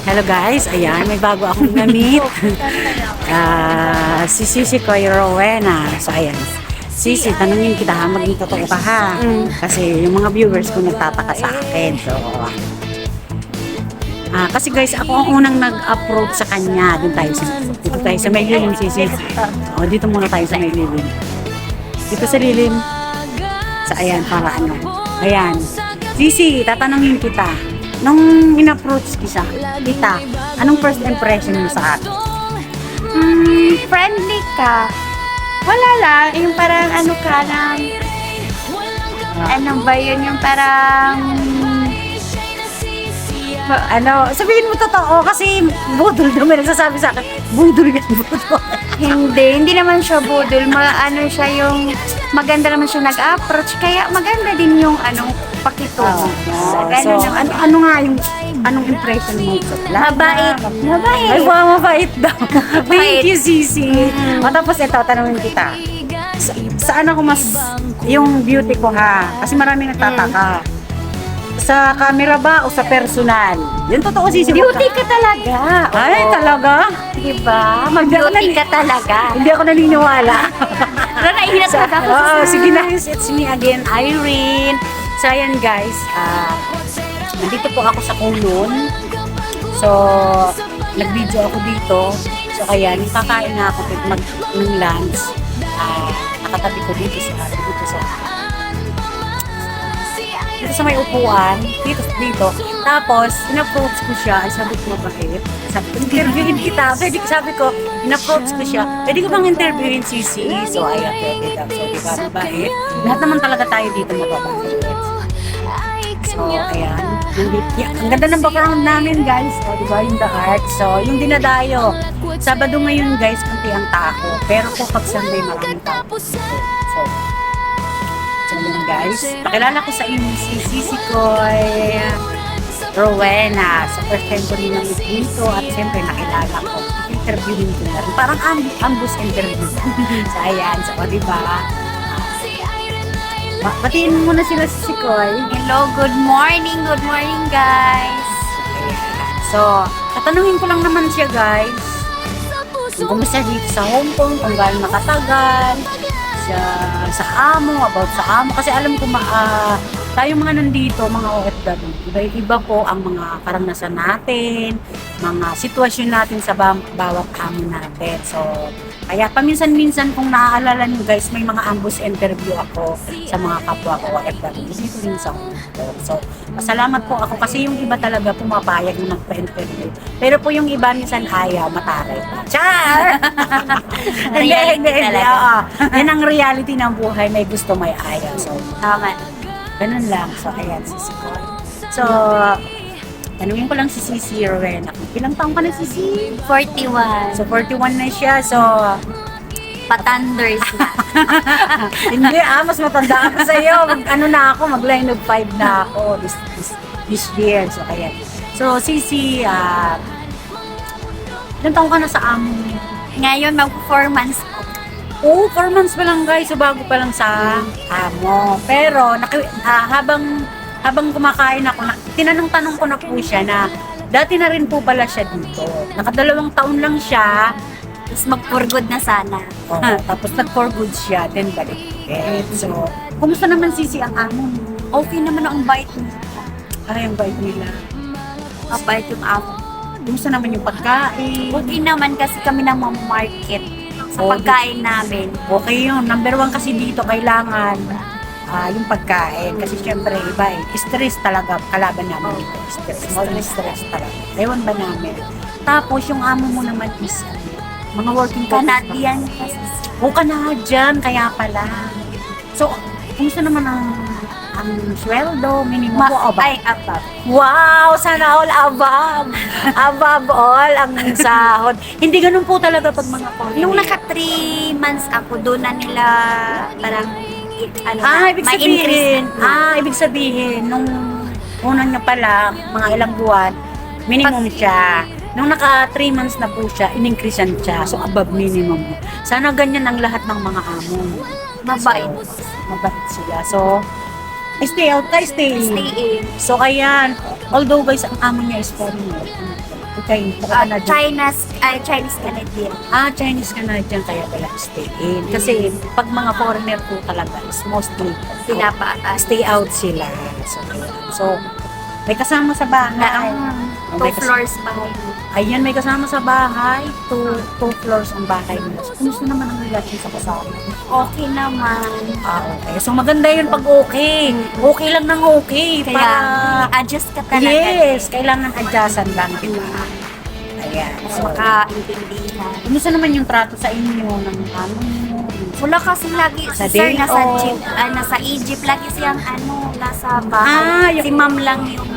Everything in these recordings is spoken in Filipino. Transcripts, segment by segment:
hello guys, ayan, may bago akong na-meet. Si Sisi Koy Rowena. So ayan, Sisi, tanungin kita ha, maging totoo ka ha. Kasi yung mga viewers ko nagtataka sa akin. So, kasi guys, ako ang unang nag-approach sa kanya. Dito tayo sa may lilim, Sisi. Dito muna tayo sa may lilim. Dito sa lilim. So ayan, para ano. Ayan. Sisi, tatanungin kita. Nung in-approach kita, anong first impression mo sa akin? Friendly ka. Wala lang. Yung parang ano ka lang. Ano ba yun? Yung parang... Sabihin mo totoo kasi budol daw may nagsasabi sa akin. Budol yan, budol. Hindi naman siya budol. Ano siya yung... Maganda naman siya nag-approach. Kaya maganda din yung pakitungo. So, ano nga yung anong impression mo? Mabait. Ay, wow, mabait daw. Thank you, Sisi. Tapos ito, tanungin kita. Saan ako mas yung beauty ko ha? Kasi marami nagtataka. Sa camera ba o sa personal? Yun totoo, Sisi. Beauty ka talaga. Ay, talaga? Diba? Beauty ka talaga. Hindi ako naniniwala. Pero naihinat ka ako. Sige na. It's me again, Irene. So, ayan guys. Nandito po ako sa Kulon. So, nag-video ako dito. So, kaya, kakain na ako mag-lunch. Nakatabi ko dito sa may upuan, dito. Tapos, in-approach ko siya, ay sabi ko, mabait. Sabi ko, interviewin kita. Sabi ko, in-approach ko siya, pwede ko bang interviewin Sisi? So, ayan, pwede daw. So, diba, mabait. Lahat naman talaga tayo dito mababait. So, ayan. Ang ganda ng background namin, guys. O, diba, yung The Art. So, yung dinadayo. Sabado ngayon, guys, kunti ang tako. Pero po, pag Sunday, maraming tako. So, yun guys, pakilala ko sa inyo si Sisi Koy Rowena. Sa first time ko rin namin dito at siyempre nakilala ko. Interviewin ko na rin. Parang ambush interview. So, ayan. So, diba? Batiin mo na sila Sisi Koy. Hello, good morning guys. So, tatanungin ko lang naman siya guys. Kumusta dito sa Hong Kong, kung gaano nakatagal, sa amo, about sa amo. Kasi alam ko, tayo mga nandito, mga OFW, iba po ang mga karanasan natin, mga sitwasyon natin sa bawat amo natin. So, kaya paminsan-minsan kung naaalala nyo guys, may mga ambush interview ako sa mga kapwa ko OFW dito rin sa Hong Kong. So, masalamat po ako kasi yung iba talaga pumapayag na magpa-interview. Pero po yung iba minsan ayaw, mataray pa. Char! Hindi. Yan ang reality ng buhay, may gusto, may ayaw. So, Tama. ganun lang. So, ayan, Sisi Koy. So, tanungin ko lang si Sisi Rowena. Ilang taong ka na, Sisi? 41. So, 41 na siya. So, Patanders na. hindi mas matanda ako sa'yo. Mag-line of 5 na ako this year. So, ayan. So, Sisi, ilang taong ka na sa amo? Ngayon, mag-4 months po. 4 months pa lang guys. So, bago pa lang sa amo. Pero, habang kumakain ako, tinanong-tanong ko na po siya na dati na rin po pala siya dito. Nakadalawang taon lang siya. Tapos mag-for good na sana. Tapos nag-for good siya, then balik. So, kumusta naman Sisi ang amo mo? Okay naman ang bait niya. Ay, ang bait nila. Mabait yung amo. Kumusta naman yung pagkain? Okay naman kasi kami nang market sa pagkain namin. Okay yun. Number 1 kasi dito, kailangan yung pagkain. Kasi syempre, iba stress talaga. Kalaban namin dito. Stress talaga. Ewan ba namin? Tapos, yung amo mo naman is mga working Canadian kasi. Canadian, kaya pala. So, kumusta naman ang sweldo, minimum po, above? Ay, above. Wow! Sana all above! Above all ang sahod. Hindi ganun po talaga pag mga foreigner. Nung naka 3 months ako, doon na nila parang ibig may sabihin, increase na. ibig sabihin, nung unang niya pala, mga ilang buwan, minimum siya. Nung naka 3 months na po siya, in-increasean siya. So, above minimum. Sana ganyan ang lahat ng mga amo. Mabait. Mabait sila. So, Stay out ka, stay in. Stay in. So, ayan. Although, guys, ang amo niya is foreigner. Okay, Chinese Canadian. Chinese Canadian kaya pala stay in. Kasi pag mga foreigner po talaga is mostly Sila pa. stay out sila. So may kasama sa bahay. Two floors bahay. Ayan, may kasama sa bahay. Two floors ang bahay nila. So, kumusta naman ang relasyon sa kasama? Okay naman. Okay. So maganda yun pag okay. Okay lang ng okay. Kaya, adjust ka talaga. Yes, kailangan adjustan lang. Ayan. So, Makaintindihan. kumusta naman yung trato sa inyo ng ano? Wala kasi lagi, Sa sir, day nasa, off. nasa Egypt, lagi siyang nasa bahay. yung- Si ma'am lang yung,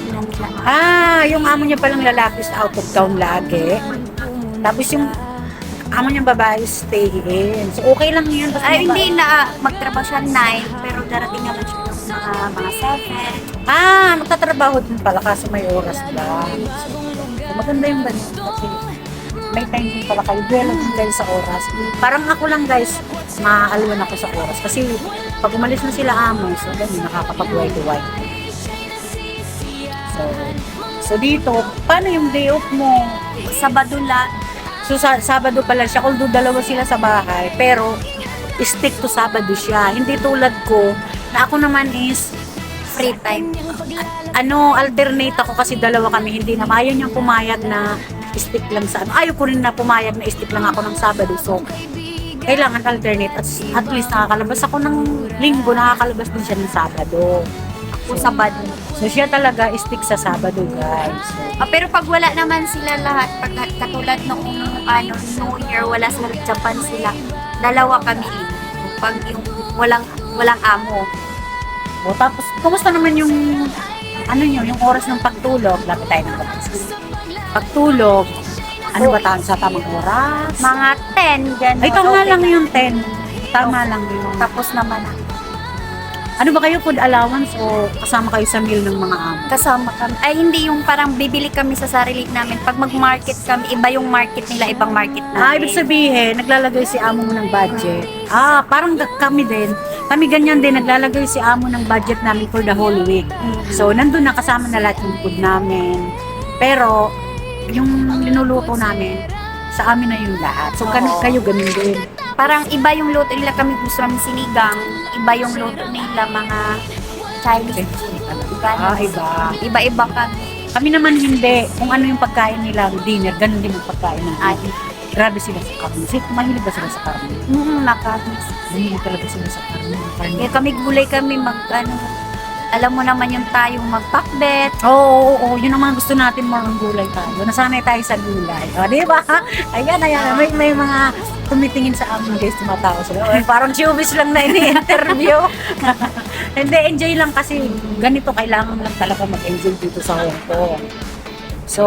yung nandyan. Yung amo niya palang lalaki sa out of town lagi. Tapos yung amo niya babae stay in. So okay lang yun. Basta Ay, maba- hindi na magtrabaho siya 9, pero darating naman siya ng mga 7. Magtatrabaho din pala kasi may oras lang. So maganda yung ganun kasi may time din pala kayo. Dwell din kayo sa oras. Parang ako lang guys, maaalwan ako sa oras. Kasi pag umalis na sila amo, so ganun, nakakapag-wide-wide. So dito, paano yung day off mo? Sabado lang. So Sabado pala siya, although dalawa sila sa bahay, pero stick to Sabado siya. Hindi tulad ko, na ako naman is Free time. alternate ako kasi dalawa kami, hindi na ayaw niyang pumayag na stick lang sa ayaw ko rin na pumayag na stick lang ako ng Sabado. So kailangan alternate at least nakakalabas ako ng Linggo, nakakalabas din siya ng Sabado. O Sabado. So siya talaga stick sa Sabado, guys. Pero pag wala naman sila lahat, pag katulad nung New Year, wala sa Japan sila, dalawa kami linggo. Pag yung walang amo. Tapos kumusta naman yung yung oras ng pagtulog? Lapit tayo ng kapatid. Pagtulog, ano ba tawag sa tamang oras? Mga 10, gano'n. Ay, tama Okay lang na. yung 10. Tama lang yun. Tapos naman, Ano ba kayo, food allowance o kasama kayo sa meal ng mga amo? kasama kami. Ay, hindi yung parang bibili kami sa sarili namin. Pag mag-market kami, iba yung market nila, ibang market namin. Ibig sabihin, naglalagay si amo mo ng budget. Parang kami din. Kami ganyan din, naglalagay si amo ng budget namin for the whole week. So, nandun na kasama na lahat yung food namin. Pero, yung linuluto namin, sa amin na yung lahat. So, kayo ganun din. Parang iba yung luto nila, kami gusto namin sinigang. Iba yung luto nila, mga Chinese food. Iba. Iba-iba kami. Kami naman hindi. Kung ano yung pagkain nila, dinner, ganun din yung pagkain natin. Grabe sila sa karne. Mahilig ba sila sa karne? Nakamiss. Mahilig talaga sila sa karne. Kaya kami gulay kami alam mo naman yung tayong magpakbet. Oo. Yun ang mga gusto natin, mga gulay tayo. Nasanay tayo sa gulay. Di ba? Ayan. May mga tumitingin sa amin, guys, tumatawa sila. Parang showbiz lang na ini-interview. Hindi, enjoy lang kasi ganito, kailangan lang talaga mag-enjoy dito sa Hong Kong. So,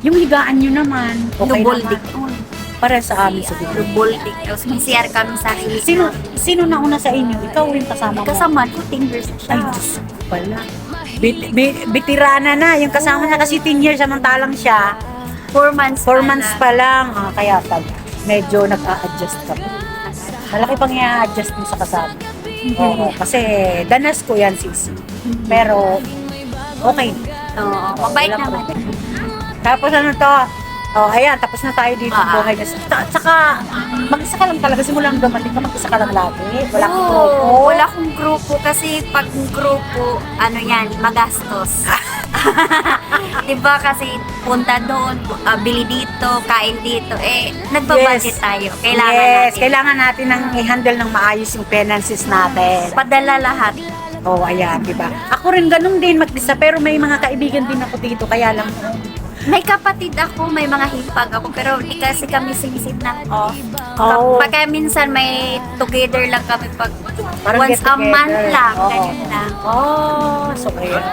yung higaan nyo naman, okay Luboldik. naman. Para sa amin sa dito. Luboldik. Tapos may CR kami sa sarili. Sino na una sa inyo? Ikaw rin kasama mo? Kasama, 2 years Ay, siya. Diyos ko pala. Bitirana na. Yung kasama na kasi 10 years, samantalang siya. 4 months 4 months pa lang. Kaya pag medyo nag-a-adjust ka. Malaki pang i-adjust mo sa kasama. Oo, kasi danas ko yan, sis. Pero, okay. Oo, mabait Wala naman. Tapos ano to? Ayan, tapos na tayo dito sa buhay niya. Tsaka, mag-isa ka lang talaga. Simulang dumating ka, mag-isa ka lang lagi. Wala kang grupo. Wala akong grupo kasi pag grupo, magastos. Diba kasi punta doon, bili dito, kain dito, nagbabudget tayo. Kailangan natin ng i-handle ng maayos yung finances natin. Padala lahat. Ayan, diba? Ako rin ganun din mag-isa, pero may mga kaibigan din ako dito, kaya lang, May kapatid ako, may mga hipag ako, pero di kasi kami sinisit ng off. Pagka minsan may together lang kami Parang once get a month together. lang, Oo. ganyan lang. So ayan.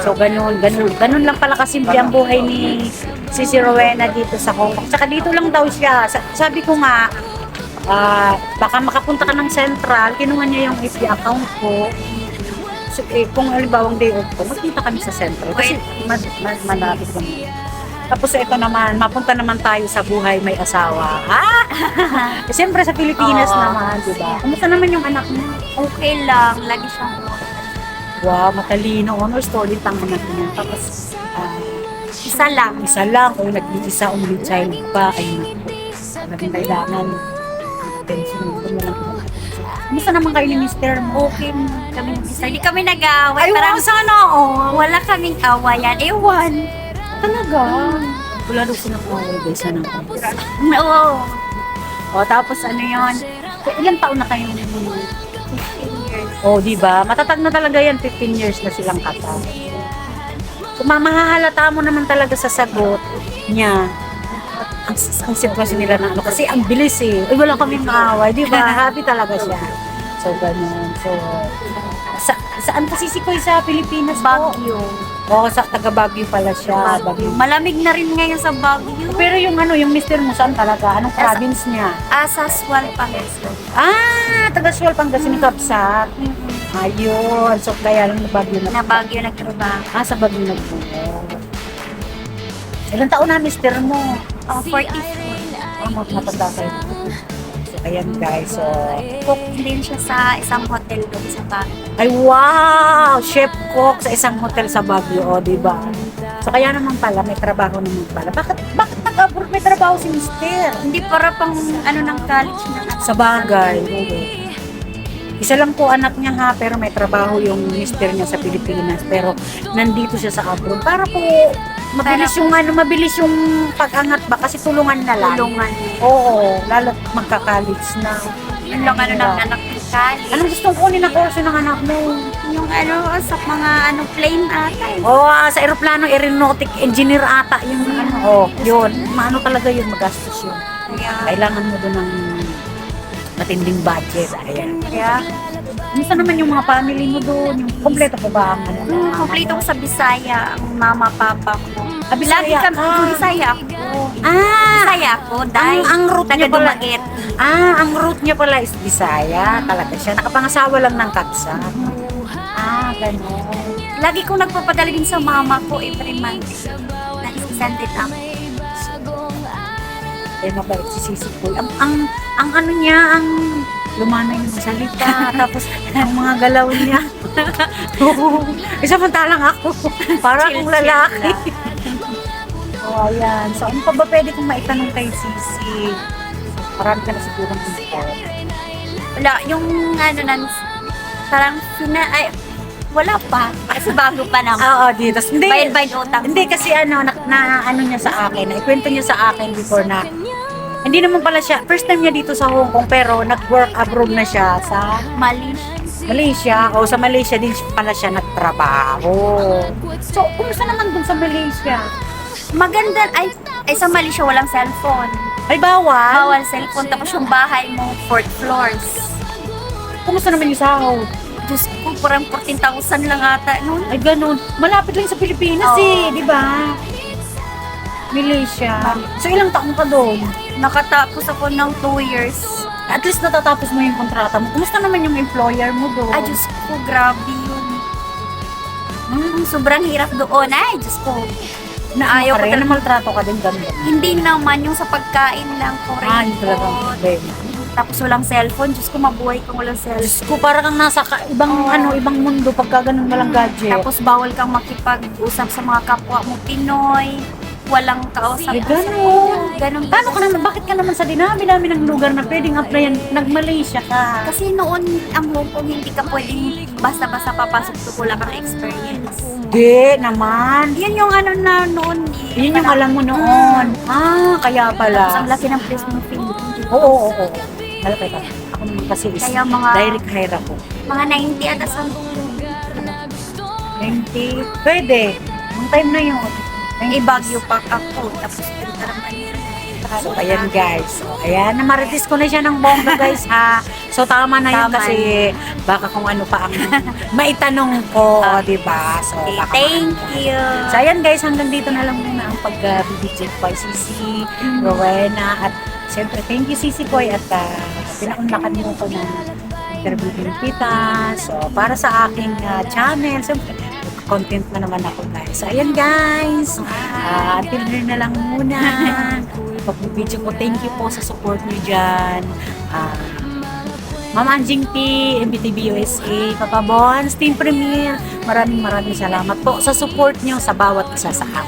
So ganun lang pala kasimple ang buhay ni si Rowena dito sa Hong Kong. Tsaka dito lang daw siya. Sabi ko nga, baka makapunta ka ng Central, kinuha niya yung FB account ko. So, kung halimbawa ang day off ko, magkita kami sa Central. Kasi malapit kami. Tapos ito naman, mapunta naman tayo sa buhay may asawa. Ah! Siyempre sa Pilipinas Oo. naman, di ba? Kumusta naman yung anak mo? Okay lang, lagi siyang Wow, matalino. Honor student ang anak niya. Tapos, isa lang. isa lang o nag-iisa only child pa. Ay, talagang kailangan attention mo lang. Kumusta naman kayo ni Mr. mo? Okay kami isa. Hindi kami nag-aaway. Ay, Parang wow, sana wala kaming awayan. Ewan. talaga. Wala daw silang away guys. Sana Oo. O, tapos ano yun? Ilang taon na kayo? 15 years. O, di ba? Matatag na talaga yan. 15 years na silang kasal. So, mahahalata mo naman talaga sa sagot niya ang sitwasyon nila na ano. Kasi ang bilis eh. Ay, wala kaming maaway. Di ba? Happy talaga siya. So, ganun. So, saan kasi si Koy sa Pilipinas po? Baguio. Oo, sa taga Baguio pala siya. Baguio. Malamig na rin ngayon sa Baguio. Pero yung ano, yung mister mo saan talaga? Anong province niya? Asaswal Pangasinan. Taga Sual, Pangasinan, Kapsat. Ayun. So, kaya lang na Baguio na. Na Baguio nagtrabaho. Sa Baguio nagpunta. Ilang taon na mister mo? 44. Matanda kayo. So, ayan guys. So, Cook din siya sa isang hotel doon sa Baguio. ay wow! Chef cook sa isang hotel sa Baguio, o, di ba? So, kaya naman pala, may trabaho naman pala. Bakit nag-abroad may trabaho si mister? Hindi para pang ano ng college na. Sa bagay. Oo. Isa lang po anak niya ha, pero may trabaho yung mister niya sa Pilipinas. Pero nandito siya sa abroad. Para po mabilis yung pag-angat ba kasi tulungan na lang. Tulungan. Oo, lalo magka-college na. Yun lang ano ng anak ng college. Anong gustong kunin na kurso ng anak mo? Yung ano, sa mga ano, plane ata. Sa aeroplano, aeronautic engineer ata yung ano. Yun. Maano talaga yun, magastos yun. Kailangan mo doon ng matinding budget. Ayan. Kaya, Kumusta naman yung mga family mo doon? Yung kompleto pa ba ang ano? kompleto ko sa Bisaya, ang mama, papa ko. Bisaya Lagi kami, ka. Bisaya ako. Ah! Bisaya ako, dahil Ang root niya pala. taga-Dumaguete. Ang root niya pala is Bisaya. Talaga siya. Nakapangasawa lang ng Kapsa. Gano'n. Lagi kong nagpapadala din sa mama ko every month. Send it up. Mabait si Sisi Koy. Ang ano niya, ang lumanay ng salita. Tapos, ang mga galaw niya. Samantalang ako. Para akong lalaki. Ayan. So, ano pa ba pwede kong maitanong kay Sisi? Marami ka na sigurong info. Wala, yung ano parang wala pa. Kasi bago pa naman. Oo, dito. Hindi. Bayad utang. Hindi kasi ano, ano niya sa akin, ikwento niya sa akin before na hindi naman pala siya, first time niya dito sa Hong Kong pero nag-work abroad na siya sa Malaysia. O sa Malaysia din pala siya nagtrabaho. So, kumusta naman dun sa Malaysia? Maganda, ay sa Malaysia walang cellphone. Ay, bawal? Bawal cellphone. Tapos yung bahay mo, 4th floors. Kumusta naman yung sahod? Diyos ko, parang 14,000 lang ata noon. Ay, ganun. Malapit lang sa Pilipinas Oo. di ba? Malaysia. So, ilang taon ka doon? Nakatapos ako ng 2 years. At least natatapos mo yung kontrata mo. Kumusta naman yung employer mo doon? Ay, Diyos ko, grabe yun. Sobrang hirap doon. Ay, Diyos ko. Ayaw Ayaw ka ko rin, talaga. maltrato ka din ganun. Hindi naman yung sa pagkain lang. Hindi talaga ang problema. Tapos walang cellphone. Diyos ko, mabuhay kang walang cellphone. Diyos ko, para kang nasa ibang ibang mundo pagka ganun walang gadget. Tapos bawal kang makipag-usap sa mga kapwa mo Pinoy. Walang kausap. Ay, ganun. Ganun. Paano ka naman, bakit ka naman sa dinami-dami ng lugar na pwedeng applyan, nag-Malaysia ka? Kasi noon, ang Hong Kong, hindi ka pwedeng basta-basta papasok to wala kang experience. Hindi naman. Yan yung ano na noon. Yun yung alam mo noon. Kaya Tapos pala. ang laki ng place ng Philippines. Oo. Malaki ka. Ako naman kasi is Kaya mga- direct hire ako. Mga 90 at asang 20. Pwede. Ang time na yun. Bagyo pa ako. Tapos naman. So, ayan guys. So, ayan, namaritis ko na siya ng bongga guys ha. So, tama na yun Tama kasi baka kung ano pa ang maitanong ko, di ba? So, Okay, baka thank you. So, ayan guys, hanggang dito na lang muna ang pag-bibigit ko kay Sisi, Rowena, at siyempre, thank you Sisi Koy at pinaunlakan mo ko na interviewin kita. So, para sa aking channel, siyempre, content na naman ako guys. So ayan guys, until here na lang muna. Pag-video ko, thank you po sa support niyo dyan. Mama Anjing P, MBTV USA, Papa Bons, Team Premier, maraming salamat po sa support niyo sa bawat isa sa akin.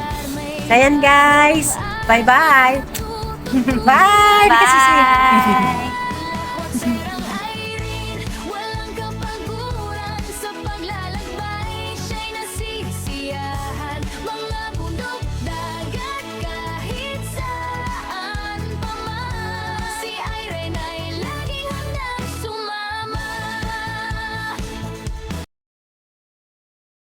So ayan guys, bye-bye! Bye! Bye! Bye!